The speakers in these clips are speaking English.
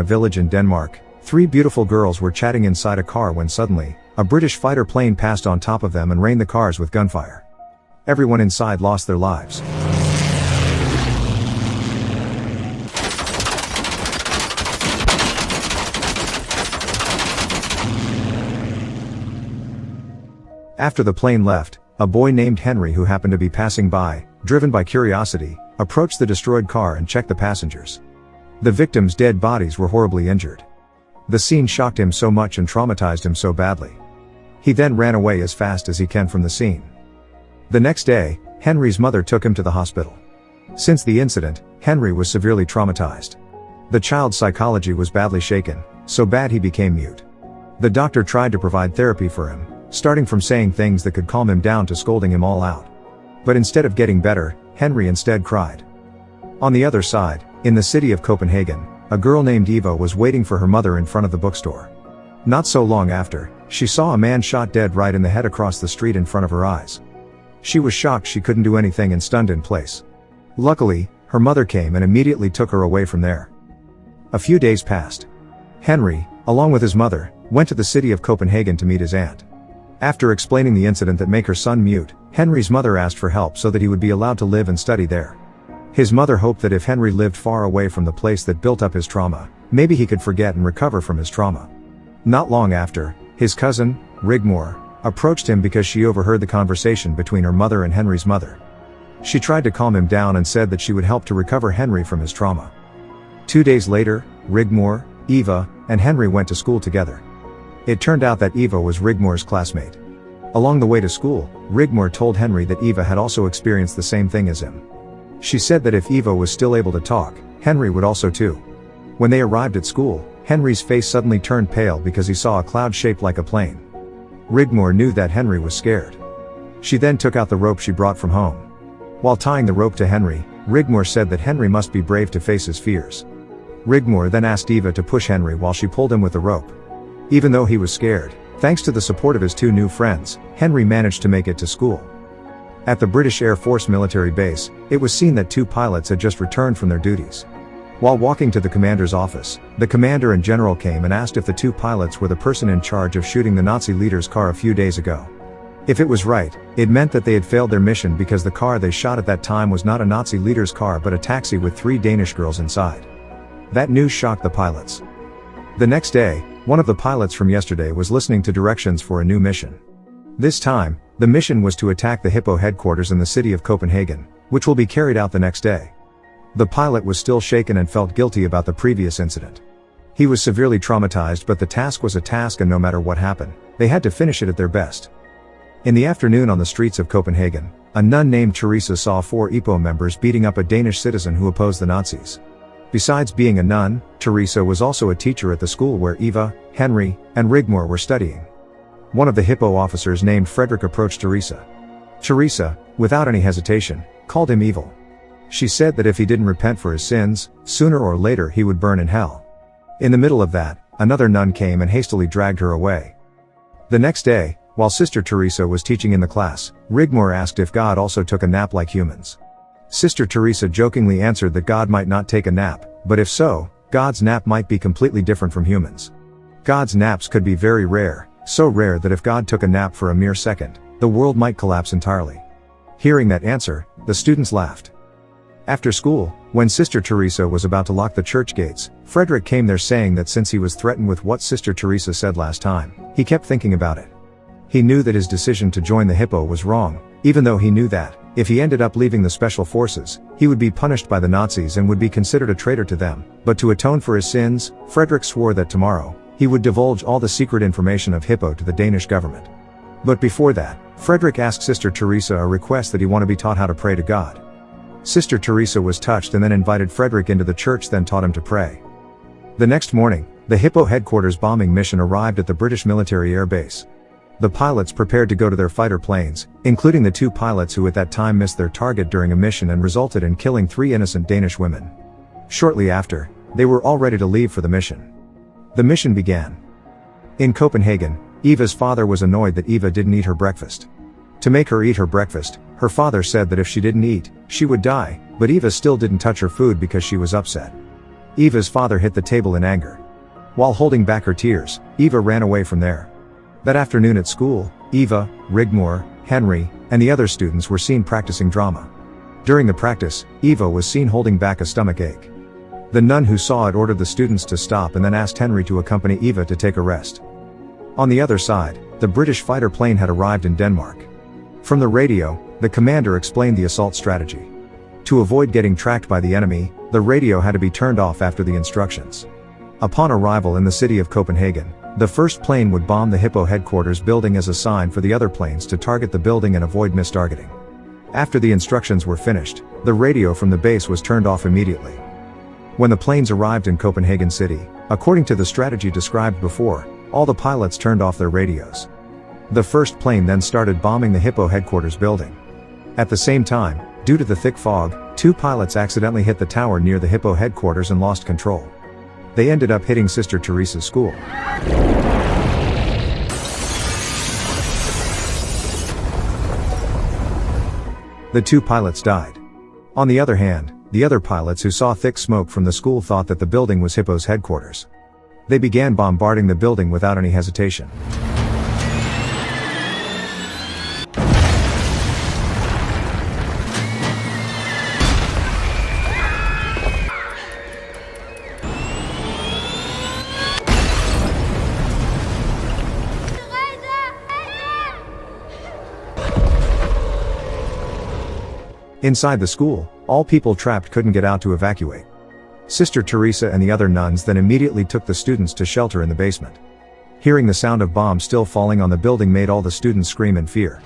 a village in Denmark, three beautiful girls were chatting inside a car when suddenly, a British fighter plane passed on top of them and rained the cars with gunfire. Everyone inside lost their lives. After the plane left, a boy named Henry, who happened to be passing by, driven by curiosity, approached the destroyed car and checked the passengers. The victims' dead bodies were horribly injured. The scene shocked him so much and traumatized him so badly. He then ran away as fast as he can from the scene. The next day, Henry's mother took him to the hospital. Since the incident, Henry was severely traumatized. The child's psychology was badly shaken, so bad he became mute. The doctor tried to provide therapy for him, starting from saying things that could calm him down to scolding him all out. But instead of getting better, Henry instead cried. On the other side, in the city of Copenhagen, a girl named Eva was waiting for her mother in front of the bookstore. Not so long after, she saw a man shot dead right in the head across the street in front of her eyes. She was shocked she couldn't do anything and stunned in place. Luckily, her mother came and immediately took her away from there. A few days passed. Henry, along with his mother, went to the city of Copenhagen to meet his aunt. After explaining the incident that made her son mute, Henry's mother asked for help so that he would be allowed to live and study there. His mother hoped that if Henry lived far away from the place that built up his trauma, maybe he could forget and recover from his trauma. Not long after, his cousin, Rigmor, approached him because she overheard the conversation between her mother and Henry's mother. She tried to calm him down and said that she would help to recover Henry from his trauma. 2 days later, Rigmor, Eva, and Henry went to school together. It turned out that Eva was Rigmor's classmate. Along the way to school, Rigmor told Henry that Eva had also experienced the same thing as him. She said that if Eva was still able to talk, Henry would also too. When they arrived at school, Henry's face suddenly turned pale because he saw a cloud shaped like a plane. Rigmor knew that Henry was scared. She then took out the rope she brought from home. While tying the rope to Henry, Rigmor said that Henry must be brave to face his fears. Rigmor then asked Eva to push Henry while she pulled him with the rope. Even though he was scared, thanks to the support of his two new friends, Henry managed to make it to school. At the British Air Force military base, it was seen that two pilots had just returned from their duties. While walking to the commander's office, the commander and general came and asked if the two pilots were the person in charge of shooting the Nazi leader's car a few days ago. If it was right, it meant that they had failed their mission because the car they shot at that time was not a Nazi leader's car but a taxi with 3 Danish girls inside. That news shocked the pilots. The next day, one of the pilots from yesterday was listening to directions for a new mission. This time, the mission was to attack the Hippo headquarters in the city of Copenhagen, which will be carried out the next day. The pilot was still shaken and felt guilty about the previous incident. He was severely traumatized, but the task was a task and no matter what happened, they had to finish it at their best. In the afternoon on the streets of Copenhagen, a nun named Teresa saw 4 Hippo members beating up a Danish citizen who opposed the Nazis. Besides being a nun, Teresa was also a teacher at the school where Eva, Henry, and Rigmor were studying. One of the Hippo officers named Frederick approached Teresa. Teresa, without any hesitation, called him evil. She said that if he didn't repent for his sins, sooner or later he would burn in hell. In the middle of that, another nun came and hastily dragged her away. The next day, while Sister Teresa was teaching in the class, Rigmor asked if God also took a nap like humans. Sister Teresa jokingly answered that God might not take a nap, but if so, God's nap might be completely different from humans. God's naps could be very rare, so rare that if God took a nap for a mere second, the world might collapse entirely. Hearing that answer, the students laughed. After school, when Sister Teresa was about to lock the church gates, Frederick came there saying that since he was threatened with what Sister Teresa said last time, he kept thinking about it. He knew that his decision to join the Hippo was wrong, even though he knew that, if he ended up leaving the special forces, he would be punished by the Nazis and would be considered a traitor to them. But to atone for his sins, Frederick swore that tomorrow, he would divulge all the secret information of Hippo to the Danish government. But before that, Frederick asked Sister Teresa a request that he want to be taught how to pray to God. Sister Teresa was touched and then invited Frederick into the church, then taught him to pray. The next morning, the Hippo headquarters bombing mission arrived at the British military air base. The pilots prepared to go to their fighter planes, including the 2 pilots who at that time missed their target during a mission and resulted in killing 3 innocent Danish women. Shortly after, they were all ready to leave for the mission. The mission began. In Copenhagen, Eva's father was annoyed that Eva didn't eat her breakfast. To make her eat her breakfast, her father said that if she didn't eat, she would die, but Eva still didn't touch her food because she was upset. Eva's father hit the table in anger. While holding back her tears, Eva ran away from there. That afternoon at school, Eva, Rigmor, Henry, and the other students were seen practicing drama. During the practice, Eva was seen holding back a stomach ache. The nun who saw it ordered the students to stop and then asked Henry to accompany Eva to take a rest. On the other side, the British fighter plane had arrived in Denmark. From the radio, the commander explained the assault strategy. To avoid getting tracked by the enemy, the radio had to be turned off after the instructions. Upon arrival in the city of Copenhagen, the first plane would bomb the Hippo headquarters building as a sign for the other planes to target the building and avoid mistargeting. After the instructions were finished, the radio from the base was turned off immediately. When the planes arrived in Copenhagen city, according to the strategy described before, all the pilots turned off their radios. The first plane then started bombing the Hippo headquarters building. At the same time, due to the thick fog, 2 pilots accidentally hit the tower near the Hippo headquarters and lost control. They ended up hitting Sister Teresa's school. The 2 pilots died. On the other hand, the other pilots who saw thick smoke from the school thought that the building was Hippo's headquarters. They began bombarding the building without any hesitation. Inside the school, all people trapped couldn't get out to evacuate. Sister Teresa and the other nuns then immediately took the students to shelter in the basement. Hearing the sound of bombs still falling on the building made all the students scream in fear.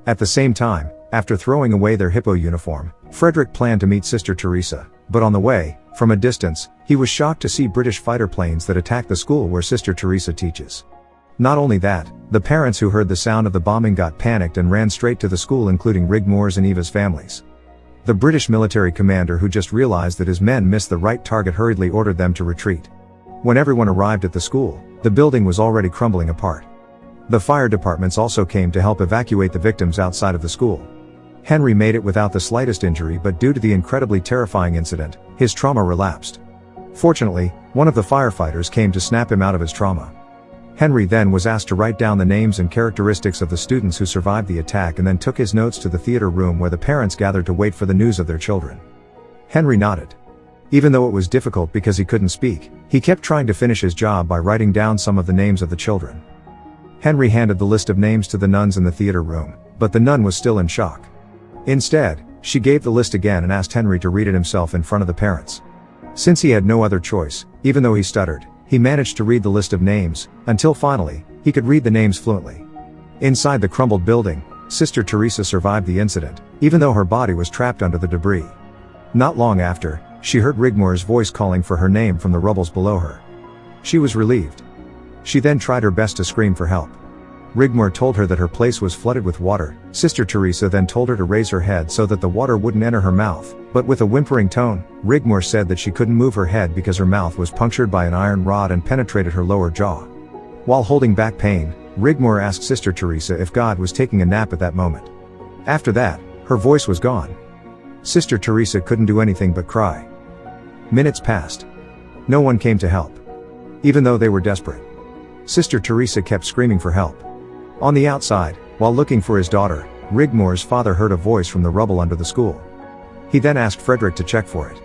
At the same time, after throwing away their Hippo uniform, Frederick planned to meet Sister Teresa, but on the way, from a distance, he was shocked to see British fighter planes that attacked the school where Sister Teresa teaches. Not only that, the parents who heard the sound of the bombing got panicked and ran straight to the school, including Rigmor's and Eva's families. The British military commander, who just realized that his men missed the right target, hurriedly ordered them to retreat. When everyone arrived at the school, the building was already crumbling apart. The fire departments also came to help evacuate the victims outside of the school. Henry made it without the slightest injury, but due to the incredibly terrifying incident, his trauma relapsed. Fortunately, one of the firefighters came to snap him out of his trauma. Henry then was asked to write down the names and characteristics of the students who survived the attack and then took his notes to the theater room where the parents gathered to wait for the news of their children. Henry nodded. Even though it was difficult because he couldn't speak, he kept trying to finish his job by writing down some of the names of the children. Henry handed the list of names to the nuns in the theater room, but the nun was still in shock. Instead, she gave the list again and asked Henry to read it himself in front of the parents. Since he had no other choice, even though he stuttered, he managed to read the list of names, until finally, he could read the names fluently. Inside the crumbled building, Sister Teresa survived the incident, even though her body was trapped under the debris. Not long after, she heard Rigmor's voice calling for her name from the rubbles below her. She was relieved. She then tried her best to scream for help. Rigmor told her that her place was flooded with water. Sister Teresa then told her to raise her head so that the water wouldn't enter her mouth, but with a whimpering tone, Rigmor said that she couldn't move her head because her mouth was punctured by an iron rod and penetrated her lower jaw. While holding back pain, Rigmor asked Sister Teresa if God was taking a nap at that moment. After that, her voice was gone. Sister Teresa couldn't do anything but cry. Minutes passed. No one came to help. Even though they were desperate. Sister Teresa kept screaming for help. On the outside, while looking for his daughter, Rigmor's father heard a voice from the rubble under the school. He then asked Frederick to check for it.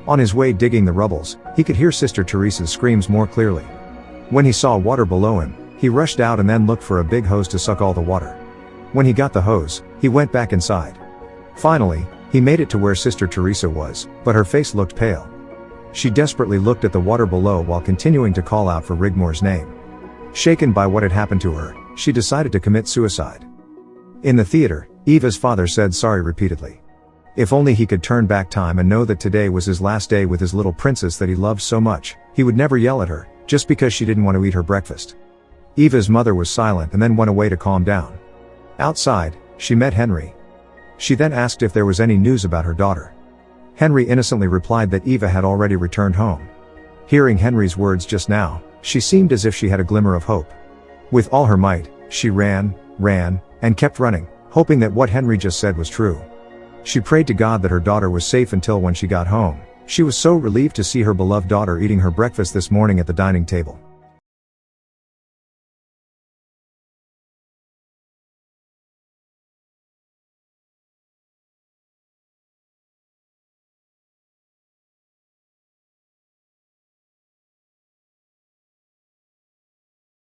On his way digging the rubbles, he could hear Sister Teresa's screams more clearly. When he saw water below him, he rushed out and then looked for a big hose to suck all the water. When he got the hose, he went back inside. Finally, he made it to where Sister Teresa was, but her face looked pale. She desperately looked at the water below while continuing to call out for Rigmor's name. Shaken by what had happened to her, she decided to commit suicide. In the theater, Eva's father said sorry repeatedly. If only he could turn back time and know that today was his last day with his little princess that he loved so much, he would never yell at her, just because she didn't want to eat her breakfast. Eva's mother was silent and then went away to calm down. Outside, she met Henry. She then asked if there was any news about her daughter. Henry innocently replied that Eva had already returned home. Hearing Henry's words just now, she seemed as if she had a glimmer of hope. With all her might, she ran, and kept running, hoping that what Henry just said was true. She prayed to God that her daughter was safe until when she got home, she was so relieved to see her beloved daughter eating her breakfast this morning at the dining table.